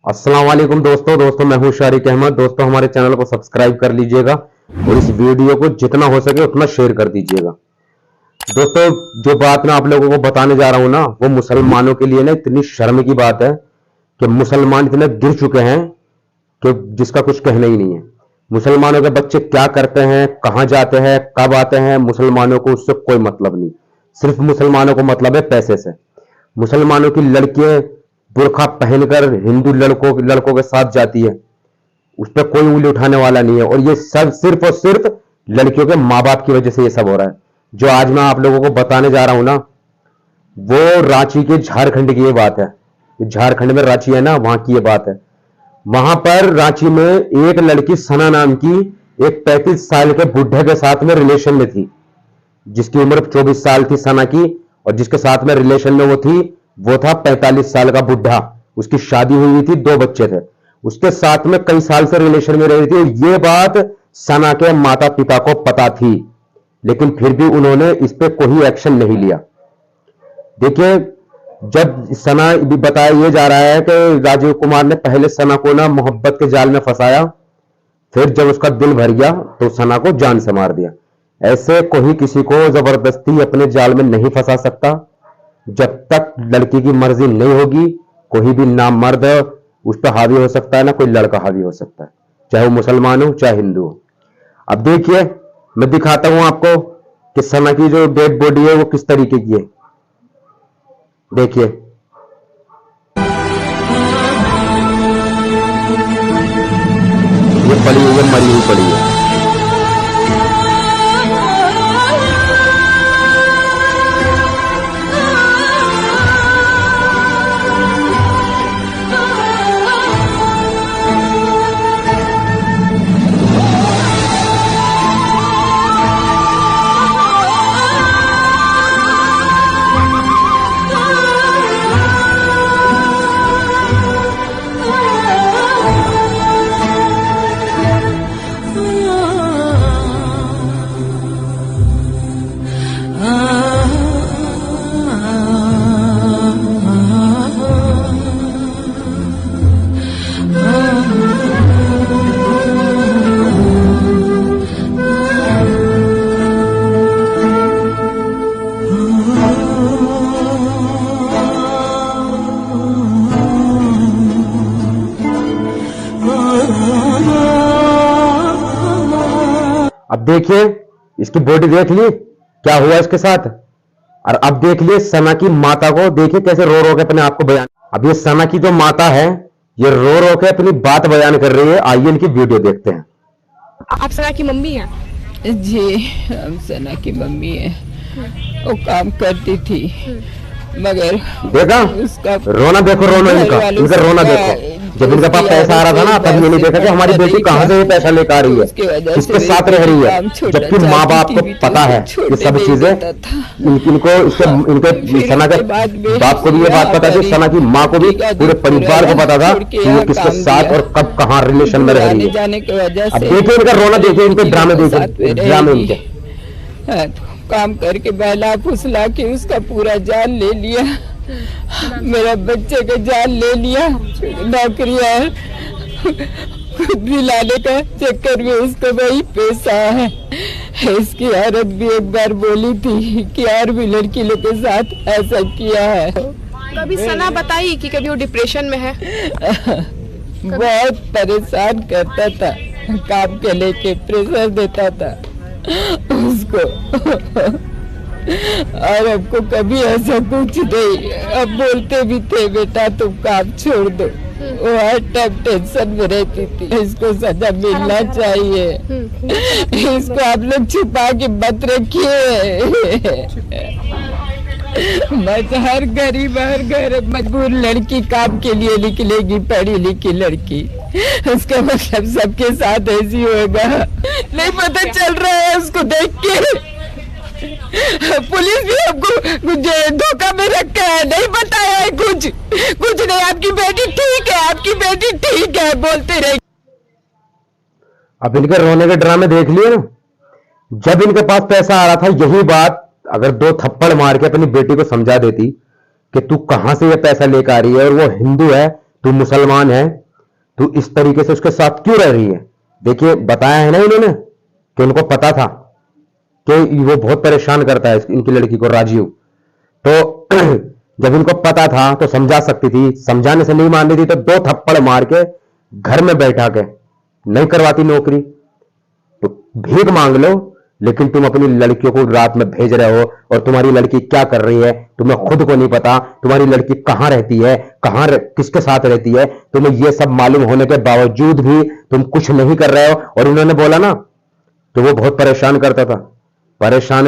अस्सलाम वालेकुम दोस्तों मैं हूं शारिक अहमद। दोस्तों हमारे चैनल को सब्सक्राइब कर लीजिएगा और इस वीडियो को जितना हो सके उतना शेयर कर दीजिएगा। दोस्तों जो बात मैं आप लोगों को बताने जा रहा हूं ना, वो मुसलमानों के लिए ना इतनी शर्म की बात है कि मुसलमान इतने गिर चुके हैं कि जिसका कुछ कहना ही नहीं है। मुसलमानों के बच्चे क्या करते हैं, कहां जाते हैं, कब आते हैं, मुसलमानों को उससे कोई मतलब नहीं। सिर्फ मुसलमानों को मतलब है पैसे से। मुसलमानों की लड़कियां बुर्खा पहनकर हिंदू लड़कों के साथ जाती है, उस पर कोई उंगली उठाने वाला नहीं है। और ये सब सिर्फ और सिर्फ लड़कियों के माँ बाप की वजह से ये सब हो रहा है। जो आज मैं आप लोगों को बताने जा रहा हूं ना, वो रांची के झारखंड की ये बात है। झारखंड में रांची है ना, वहां की ये बात है। वहां पर रांची में एक लड़की सना नाम की एक 35 साल के बुढ़े के साथ में रिलेशन में थी, जिसकी उम्र 24 साल थी सना की, और जिसके साथ में रिलेशन में वो था 45 साल का बुढ़ा। उसकी शादी हुई थी, 2 बच्चे थे। उसके साथ में कई साल से रिलेशन में रही थी। ये बात सना के माता पिता को पता थी, लेकिन फिर भी उन्होंने इस पे कोई एक्शन नहीं लिया। देखिए, जब सना भी बताया ये जा रहा है कि राजीव कुमार ने पहले सना को ना मोहब्बत के जाल में फंसाया, फिर जब उसका दिल भर गया तो सना को जान से मार दिया। ऐसे कोई किसी को जबरदस्ती अपने जाल में नहीं फंसा सकता। जब तक लड़की की मर्जी नहीं होगी, कोई भी ना मर्द उस पर हावी हो सकता है ना कोई लड़का हावी हो सकता है, चाहे वो मुसलमान हो चाहे हिंदू हो। अब देखिए, मैं दिखाता हूं आपको कि सना की जो डेड बॉडी है वो किस तरीके की है। देखिए, ये पड़ी हुई है, मरी हुई पड़ी है। अब देखिए, इसकी बॉडी देख ली क्या हुआ इसके साथ। और अब देख लिए सना की माता को, देखिए कैसे रो रो के अपने आप को बयान। अब ये सना की जो माता है, ये रो रो के अपनी बात बयान कर रही है। आइए इनकी वीडियो देखते हैं। आप सना की मम्मी हैं? जी, हम सना की मम्मी है। वो काम करती थी, मगर देखा उसका रोना, देखो रोना इनका रोना देखो। जब इनके पास पैसा आ रहा था ना, तब ये नहीं देखा कि हमारी बेटी कहां से ये पैसा लेकर आ रही है, किसके साथ रह रही है। जबकि माँ बाप को पता है ये सब चीजें। इनको इनके सना के बाप को भी ये बात पता थी, सना की माँ को भी, पूरे परिवार को पता था कि ये किसके साथ और कब कहाँ रिलेशन में रह रही है। अब देखिए इनका रोना, देखिए इनके ड्रामे, देखिए ड्रामे इनके। काम करके बहला फुसला के उसका पूरा जान ले लिया, मेरा बच्चे का जान ले लिया। नौकरियां दिलाने का चक्कर में उसको वही पैसा है। इसकी औरत भी एक बार बोली थी कि और भी लड़की लोग के साथ ऐसा किया है। कभी सना बताई कि कभी वो डिप्रेशन में है? बहुत परेशान करता था, काम के लेके प्रेशर देता था उसको। और हमको कभी ऐसा कुछ नहीं। अब बोलते भी थे बेटा तुम काम छोड़ दो। वो हर टाइम टेंशन में रहती थी। इसको सजा मिलना चाहिए, इसको आप लोग छुपा के मत रखिए। बस हर गरीब हर घर मजबूर लड़की काम के लिए निकलेगी, पढ़ी लिखी लड़की, उसका मतलब सबके साथ ऐसी होगा। नहीं पता चल रहा है उसको देख के। पुलिस भी हमको धोखा में रखा है, नहीं बताया है कुछ नहीं। आपकी बेटी ठीक है, आपकी बेटी ठीक है बोलते रहे। अब इनके रोने के ड्रामे देख लिए ना। जब इनके पास पैसा आ रहा था, यही बात अगर 2 थप्पड़ मार के अपनी बेटी को समझा देती कि तू कहां से ये पैसा लेकर आ रही है और वो हिंदू है तू मुसलमान है, तू इस तरीके से उसके साथ क्यों रह रही है? देखिए बताया है ना इन्होंने कि उनको पता था कि वो बहुत परेशान करता है इनकी लड़की को, राजीव। तो जब इनको पता था तो समझा सकती थी, समझाने से नहीं मान रही थी तो 2 थप्पड़ मार के घर में बैठा के नहीं करवाती नौकरी। तो भीख मांग लो, लेकिन तुम अपनी लड़कियों को रात में भेज रहे हो, और तुम्हारी लड़की क्या कर रही है तुम्हें खुद को नहीं पता। तुम्हारी लड़की कहां रहती है, किसके साथ रहती है, तुम्हें यह सब मालूम होने के बावजूद भी तुम कुछ नहीं कर रहे हो। और उन्होंने बोला ना तो वो बहुत परेशान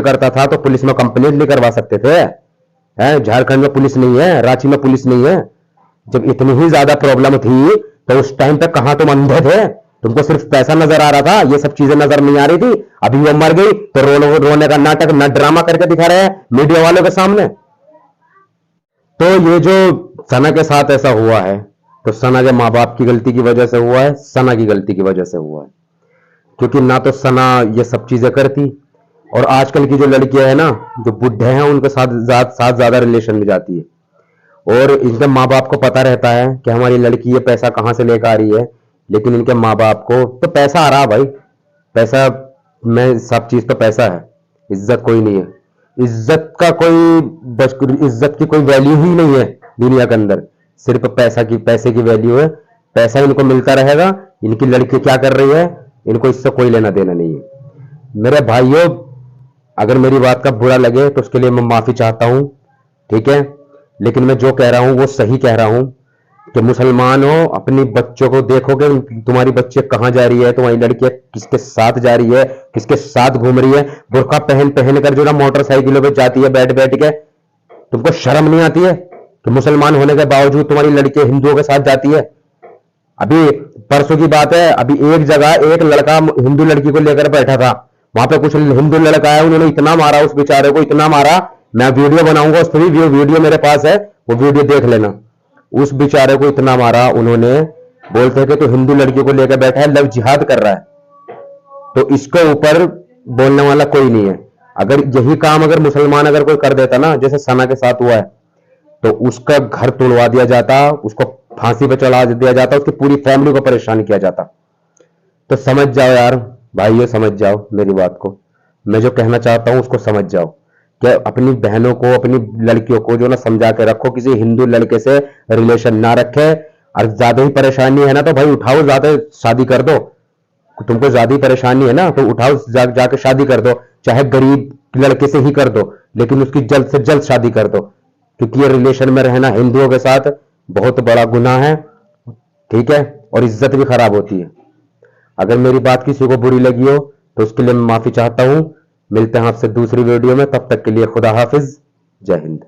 करता था, तो पुलिस में कंप्लेंट नहीं करवा सकते थे? झारखंड में पुलिस नहीं है, रांची में पुलिस नहीं है। जब इतनी ही ज्यादा प्रॉब्लम थी तो उस टाइम पे कहां तुम अंधे थे? तुमको सिर्फ पैसा नजर आ रहा था, ये सब चीजें नजर नहीं आ रही थी। अभी वो मर गई तो रोने का नाटक न ड्रामा करके दिखा रहे हैं मीडिया वालों के सामने। तो ये जो सना के साथ ऐसा हुआ है तो सना के माँ बाप की गलती की वजह से हुआ है, सना की गलती की वजह से हुआ है। क्योंकि ना तो सना ये सब चीजें करती, और आजकल की जो लड़कियां है ना, जो बुढ़े हैं उनके साथ ज्यादा रिलेशन में जाती है। और इनके माँ बाप को पता रहता है कि हमारी लड़की ये पैसा कहां से लेकर आ रही है, लेकिन इनके माँ बाप को तो पैसा आ रहा भाई, पैसा में सब चीज तो पैसा है, इज्जत कोई नहीं है। इज्जत की कोई वैल्यू ही नहीं है दुनिया के अंदर, सिर्फ पैसे की वैल्यू है। पैसा इनको मिलता रहेगा, इनकी लड़की क्या कर रही है इनको इससे कोई लेना देना नहीं है। मेरे भाइयों, अगर मेरी बात का बुरा लगे तो उसके लिए मैं माफी चाहता हूं, ठीक है, लेकिन मैं जो कह रहा हूं वो सही कह रहा हूं कि मुसलमान हो, अपनी बच्चों को देखोगे तुम्हारी बच्ची कहां जा रही है, तुम्हारी लड़की किसके साथ जा रही है, किसके साथ घूम रही है, बुर्का पहन कर जो ना मोटरसाइकिलों पे जाती है बैठ के, तुमको शर्म नहीं आती है कि मुसलमान होने के बावजूद तुम्हारी लड़की हिंदुओं के साथ जाती है? अभी परसों की बात है, अभी एक जगह एक लड़का हिंदू लड़की को लेकर बैठा था, वहां पे कुछ हिंदू लड़का है, उन्होंने इतना मारा उस बेचारे को, इतना मारा, मैं वीडियो बनाऊंगा उस पर भी, वीडियो मेरे पास है, वो वीडियो देख लेना। उस बेचारे को इतना मारा उन्होंने, बोलते कि तो हिंदू लड़की को लेकर बैठा है, लव जिहाद कर रहा है, तो इसके ऊपर बोलने वाला कोई नहीं है। अगर यही काम अगर मुसलमान अगर कोई कर देता ना, जैसे सना के साथ हुआ है, तो उसका घर तोड़वा दिया जाता, उसको फांसी पे चढ़ा दिया जाता, उसकी पूरी फैमिली को परेशान किया जाता। तो समझ जाओ यार भाइयों, समझ जाओ मेरी बात को, मैं जो कहना चाहता हूं उसको समझ जाओ कि अपनी बहनों को, अपनी लड़कियों को जो ना समझा के रखो, किसी हिंदू लड़के से रिलेशन ना रखे। और ज्यादा ही परेशानी है ना तो भाई उठाओ, ज्यादा शादी कर दो, तुमको ज्यादा ही परेशानी है ना तो उठाओ, जाके शादी कर दो, चाहे गरीब लड़के से ही कर दो, लेकिन उसकी जल्द से जल्द शादी कर दो, क्योंकि ये रिलेशन में रहना हिंदुओं के साथ बहुत बड़ा गुनाह है, ठीक है, और इज्जत भी खराब होती है। अगर मेरी बात किसी को बुरी लगी हो तो उसके लिए मैं माफी चाहता हूं। मिलते हैं आपसे दूसरी वीडियो में, तब तक के लिए खुदा हाफिज, जय हिंद।